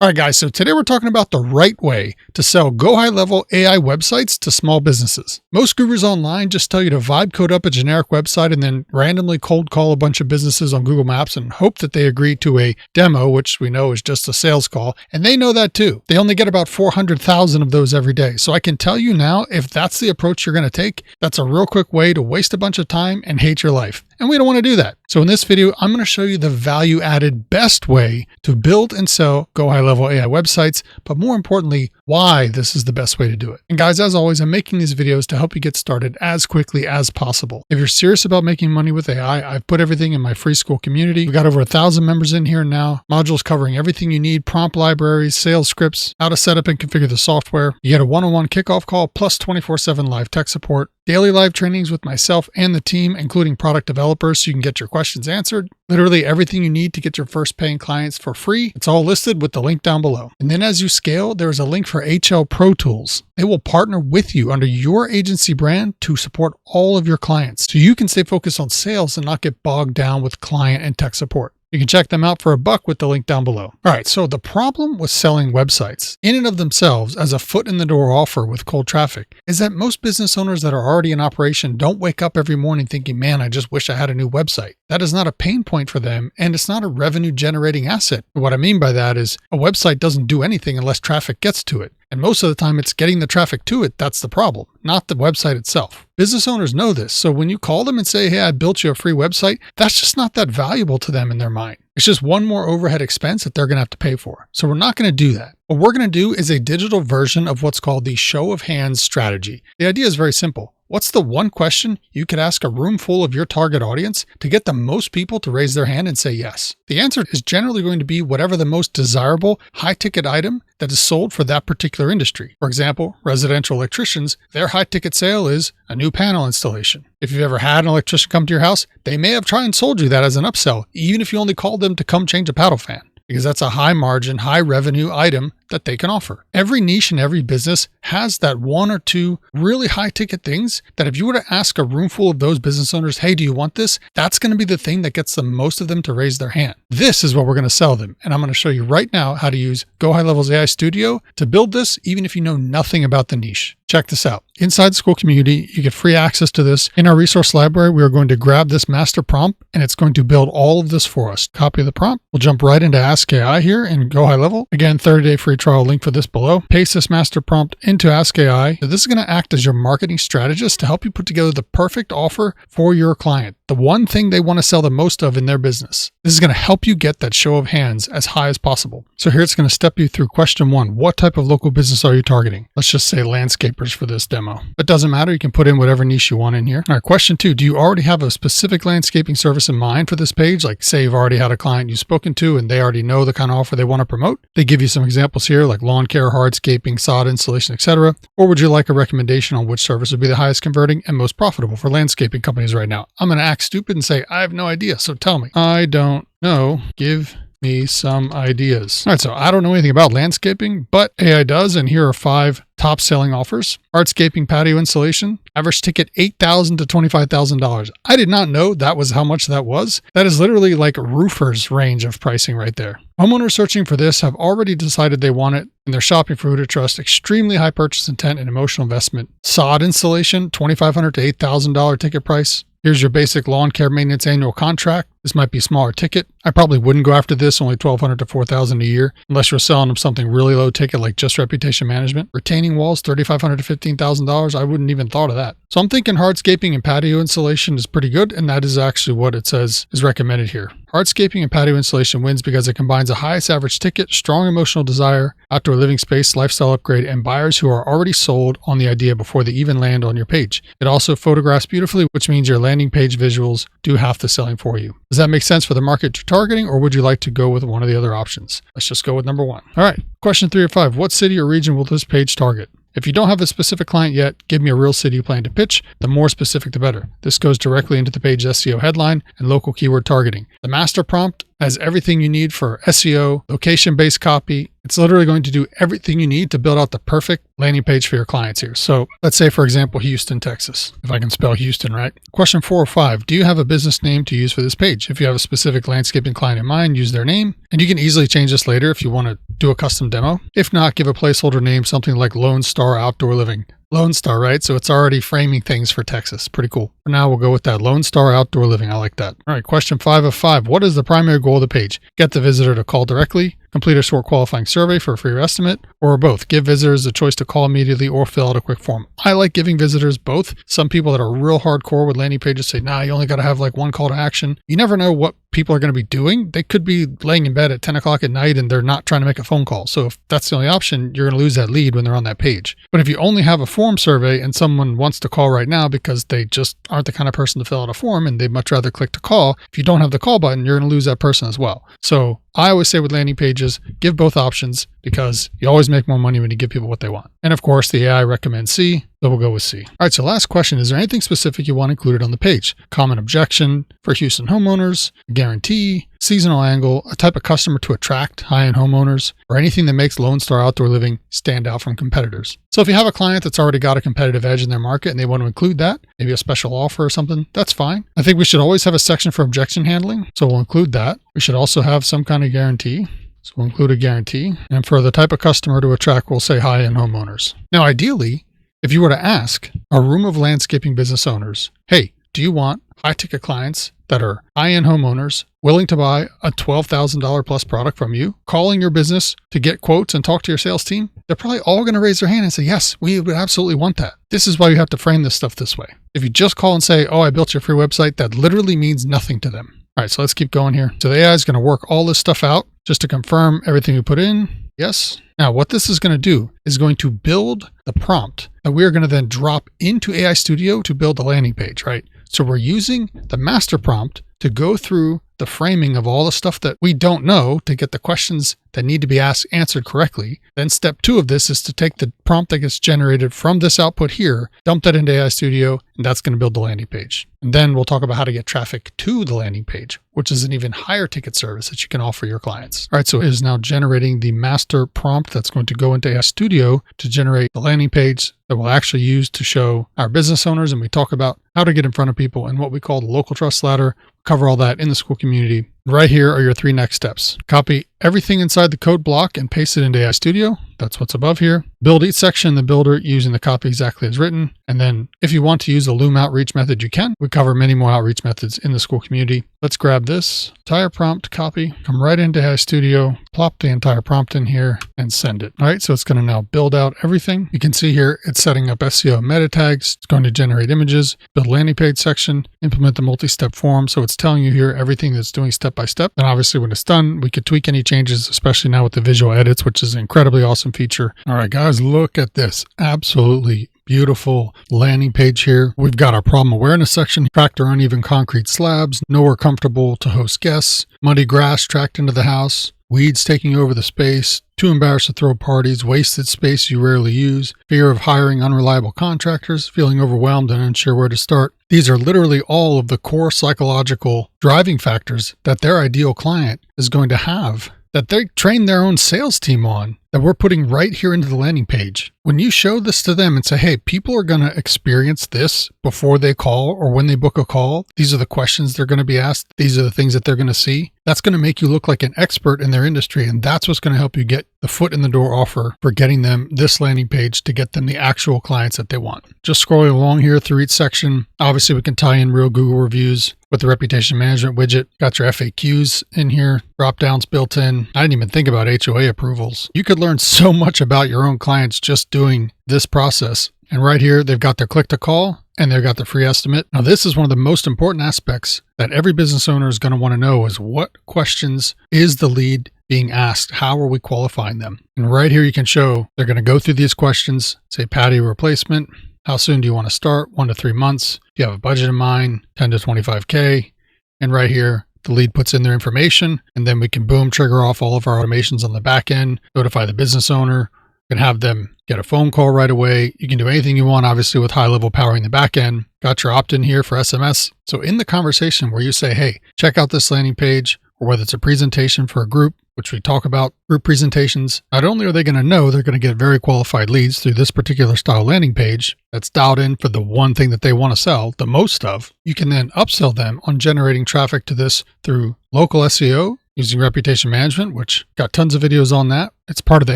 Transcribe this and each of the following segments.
All right, guys, so today we're talking about the right way to sell GoHighLevel AI websites to small businesses. Most gurus online just tell you to vibe code up a generic website and then randomly cold call a bunch of businesses on Google Maps and hope that they agree to a demo, which we know is just a sales call. And they know that too. They only get about 400,000 of those every day. So I can tell you now, if that's the approach you're going to take, that's a real quick way to waste a bunch of time and hate your life. And we don't want to do that. So in this video, I'm going to show you the value-added best way to build and sell GoHighLevel AI websites, but more importantly, why this is the best way to do it. And guys, as always, I'm making these videos to help you get started as quickly as possible. If you're serious about making money with AI, I've put everything in my free school community. We've got over 1,000 members in here now, modules covering everything you need, prompt libraries, sales scripts, how to set up and configure the software. You get a one-on-one kickoff call plus 24/7 live tech support, daily live trainings with myself and the team, including product developers, so you can get your questions answered. Literally everything you need to get your first paying clients for free. It's all listed with the link down below. And then as you scale, there is a link for HL-ProTools. They will partner with you under your agency brand to support all of your clients, so you can stay focused on sales and not get bogged down with client and tech support. You can check them out for $1 with the link down below. All right, so the problem with selling websites in and of themselves as a foot in the door offer with cold traffic is that most business owners that are already in operation don't wake up every morning thinking, man, I just wish I had a new website. That is not a pain point for them, and it's not a revenue generating asset. What I mean by that is a website doesn't do anything unless traffic gets to it. And most of the time it's getting the traffic to it that's the problem, not the website itself. Business owners know this, so when you call them and say, hey, I built you a free website, that's just not that valuable to them in their mind. It's just one more overhead expense that they're going to have to pay for. So we're not going to do that. What we're going to do is a digital version of what's called the show of hands strategy. The idea is very simple. What's the one question you could ask a room full of your target audience to get the most people to raise their hand and say yes? The answer is generally going to be whatever the most desirable high-ticket item that is sold for that particular industry. For example, residential electricians, their high-ticket sale is a new panel installation. If you've ever had an electrician come to your house, they may have tried and sold you that as an upsell, even if you only called them to come change a paddle fan, because that's a high margin, high revenue item that they can offer. Every niche and every business has that one or two really high ticket things that if you were to ask a room full of those business owners, hey, do you want this? That's going to be the thing that gets the most of them to raise their hand. This is what we're going to sell them. And I'm going to show you right now how to use GoHighLevel's AI Studio to build this, even if you know nothing about the niche. Check this out. Inside the school community, you get free access to this. In our resource library, we are going to grab this master prompt and it's going to build all of this for us. Copy the prompt. We'll jump right into Ask AI here in GoHighLevel. Again, 30-day free trial link for this below. Paste this master prompt into Ask AI. So this is going to act as your marketing strategist to help you put together the perfect offer for your client, the one thing they want to sell the most of in their business. This is going to help you get that show of hands as high as possible. So here it's going to step you through question 1. What type of local business are you targeting? Let's just say landscapers for this demo. It doesn't matter. You can put in whatever niche you want in here. All right, question 2. Do you already have a specific landscaping service in mind for this page? Like say you've already had a client you've spoken to and they already know the kind of offer they want to promote. They give you some examples here like lawn care, hardscaping, sod installation, etc. Or would you like a recommendation on which service would be the highest converting and most profitable for landscaping companies right now? I'm going to act stupid and say, I have no idea. So tell me. I don't know. Give me some ideas. All right, so I don't know anything about landscaping, but AI does, and here are 5 top selling offers. Hardscaping patio installation, average ticket $8,000 to $25,000. I did not know that was how much that was. That is literally like a roofer's range of pricing right there. Homeowners searching for this have already decided they want it, and they're shopping for who to trust. Extremely high purchase intent and emotional investment. Sod installation, $2,500 to $8,000 ticket price. Here's your basic lawn care maintenance annual contract. This might be a smaller ticket. I probably wouldn't go after this, only $1,200 to $4,000 a year, unless you're selling them something really low ticket like just reputation management. Retaining walls, $3,500 to $15,000. I wouldn't even thought of that. So I'm thinking hardscaping and patio installation is pretty good, and that is actually what it says is recommended here. Hardscaping and patio installation wins because it combines the highest average ticket, strong emotional desire, outdoor living space, lifestyle upgrade, and buyers who are already sold on the idea before they even land on your page. It also photographs beautifully, which means your landing page visuals do half the selling for you. Does that make sense for the market you're targeting, or would you like to go with one of the other options? Let's just go with number 1. All right, question 3 or 5. What city or region will this page target? If you don't have a specific client yet, give me a real city you plan to pitch. The more specific, the better. This goes directly into the page's SEO headline and local keyword targeting. The master prompt has everything you need for SEO, location-based copy. It's literally going to do everything you need to build out the perfect landing page for your clients here. So let's say, for example, Houston, Texas, if I can spell Houston right. Question 4 or 5, do you have a business name to use for this page? If you have a specific landscaping client in mind, use their name. And you can easily change this later if you want to do a custom demo. If not, give a placeholder name, something like Lone Star Outdoor Living. Lone Star, right? So it's already framing things for Texas. Pretty cool. For now, we'll go with that. Lone Star Outdoor Living. I like that. All right, question 5 of 5. What is the primary goal of the page? Get the visitor to call directly, complete a short qualifying survey for a free estimate, or both. Give visitors the choice to call immediately or fill out a quick form. I like giving visitors both. Some people that are real hardcore with landing pages say, nah, you only got to have like one call to action. You never know what people are going to be doing. They could be laying in bed at 10 o'clock at night and they're not trying to make a phone call. So if that's the only option, you're going to lose that lead when they're on that page. But if you only have a form survey and someone wants to call right now because they just aren't the kind of person to fill out a form and they'd much rather click to call, if you don't have the call button, you're going to lose that person as well. So I always say with landing pages, give both options because you always make more money when you give people what they want. And of course, the AI recommends C, so we'll go with C. All right, so last question, is there anything specific you want included on the page? Common objection for Houston homeowners, guarantee, seasonal angle, a type of customer to attract high-end homeowners, or anything that makes Lone Star Outdoor Living stand out from competitors. So if you have a client that's already got a competitive edge in their market and they want to include that, maybe a special offer or something, that's fine. I think we should always have a section for objection handling, so we'll include that. We should also have some kind of guarantee. So we'll include a guarantee. And for the type of customer to attract, we'll say high-end homeowners. Now, ideally, if you were to ask a room of landscaping business owners, hey, do you want high-ticket clients that are high-end homeowners willing to buy a $12,000 plus product from you, calling your business to get quotes and talk to your sales team? They're probably all going to raise their hand and say, yes, we would absolutely want that. This is why you have to frame this stuff this way. If you just call and say, oh, I built your free website, that literally means nothing to them. All right, so let's keep going here. So the AI is going to work all this stuff out just to confirm everything we put in. Yes. Now, what this is going to do is going to build the prompt that we are going to then drop into AI Studio to build the landing page, right? So we're using the master prompt to go through the framing of all the stuff that we don't know to get the questions that need to be answered correctly. Then step 2 of this is to take the prompt that gets generated from this output here, dump that into AI Studio, and that's going to build the landing page. And then we'll talk about how to get traffic to the landing page, which is an even higher ticket service that you can offer your clients. All right, so it is now generating the master prompt that's going to go into AI Studio to generate the landing page that we'll actually use to show our business owners. And we talk about how to get in front of people and what we call the local trust ladder. We'll cover all that in the school community. Right here are your 3 next steps. Copy everything inside the code block and paste it into AI Studio. That's what's above here. Build each section in the builder using the copy exactly as written. And then if you want to use the Loom outreach method, you can. We cover many more outreach methods in the school community. Let's grab this entire prompt copy, come right into AI Studio, plop the entire prompt in here and send it. All right, so it's going to now build out everything. You can see here, it's setting up SEO meta tags. It's going to generate images, build a landing page section, implement the multi-step form. So it's telling you here everything that's doing step by step. And obviously when it's done, we could tweak any changes, especially now with the visual edits, which is an incredibly awesome feature. All right, guys, look at this. Absolutely beautiful landing page here. We've got our problem awareness section, tracked or uneven concrete slabs, nowhere comfortable to host guests, muddy grass tracked into the house, weeds taking over the space, too embarrassed to throw parties, wasted space you rarely use, fear of hiring unreliable contractors, feeling overwhelmed and unsure where to start. These are literally all of the core psychological driving factors that their ideal client is going to have, that they train their own sales team on, that we're putting right here into the landing page. When you show this to them and say, hey, people are going to experience this before they call or when they book a call, these are the questions they're going to be asked, these are the things that they're going to see, that's going to make you look like an expert in their industry. And that's what's going to help you get the foot in the door offer for getting them this landing page to get them the actual clients that they want. Just scrolling along here through each section. Obviously, we can tie in real Google reviews with the reputation management widget. Got your FAQs in here, drop downs built in. I didn't even think about HOA approvals. You could learn so much about your own clients just doing this process. And right here, they've got their click to call and they've got the free estimate. Now, this is one of the most important aspects that every business owner is going to want to know is what questions is the lead being asked? How are we qualifying them? And right here, you can show they're going to go through these questions, say patio replacement. How soon do you want to start? 1 to 3 months. Do you have a budget in mind? 10 to 25K. And right here, the lead puts in their information, and then we can boom, trigger off all of our automations on the back end, notify the business owner, and have them get a phone call right away. You can do anything you want, obviously, with HighLevel powering the back end. Got your opt-in here for SMS. So in the conversation where you say, hey, check out this landing page, or whether it's a presentation for a group, which we talk about group presentations, not only are they going to know they're going to get very qualified leads through this particular style landing page that's dialed in for the one thing that they want to sell the most of, you can then upsell them on generating traffic to this through local SEO, using reputation management, which got tons of videos on that. It's part of the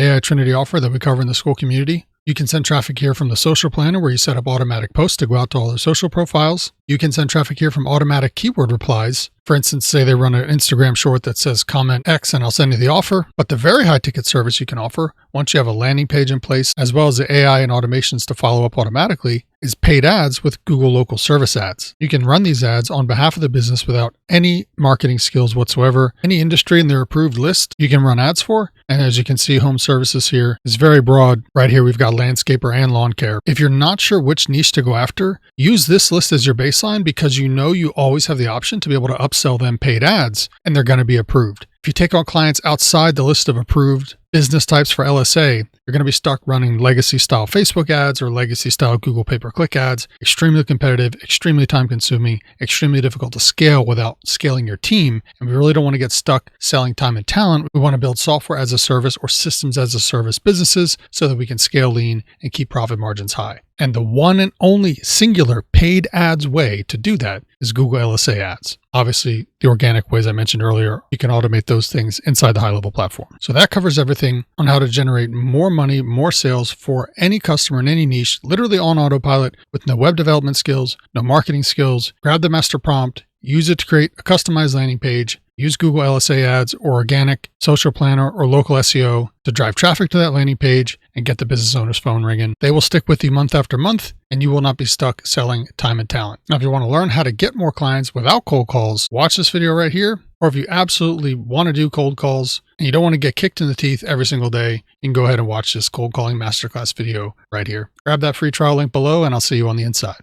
AI Trinity offer that we cover in the school community. You can send traffic here from the social planner where you set up automatic posts to go out to all their social profiles. You can send traffic here from automatic keyword replies. For instance, say they run an Instagram short that says comment X and I'll send you the offer. But the very high ticket service you can offer, once you have a landing page in place, as well as the AI and automations to follow up automatically, is paid ads with Google Local Service ads. You can run these ads on behalf of the business without any marketing skills whatsoever. Any industry in their approved list you can run ads for. And as you can see, home services here is very broad. Right here, we've got landscaper and lawn care. If you're not sure which niche to go after, use this list as your baseline because you know you always have the option to be able to upsell them paid ads and they're going to be approved. If you take on clients outside the list of approved business types for LSA, you're going to be stuck running legacy style Facebook ads or legacy style Google pay-per-click ads. Extremely competitive, extremely time consuming, extremely difficult to scale without scaling your team. And we really don't want to get stuck selling time and talent. We want to build software as a service or systems as a service businesses so that we can scale lean and keep profit margins high. And the one and only singular paid ads way to do that is Google LSA ads. Obviously, the organic ways I mentioned earlier, you can automate those things inside the HighLevel platform. So that covers everything on how to generate more money, more sales for any customer in any niche, literally on autopilot with no web development skills, no marketing skills. Grab the master prompt, use it to create a customized landing page, use Google LSA ads or organic, social planner, or local SEO to drive traffic to that landing page and get the business owner's phone ringing. They will stick with you month after month and you will not be stuck selling time and talent. Now, if you want to learn how to get more clients without cold calls, watch this video right here. Or if you absolutely want to do cold calls and you don't want to get kicked in the teeth every single day, you can go ahead and watch this cold calling masterclass video right here. Grab that free trial link below and I'll see you on the inside.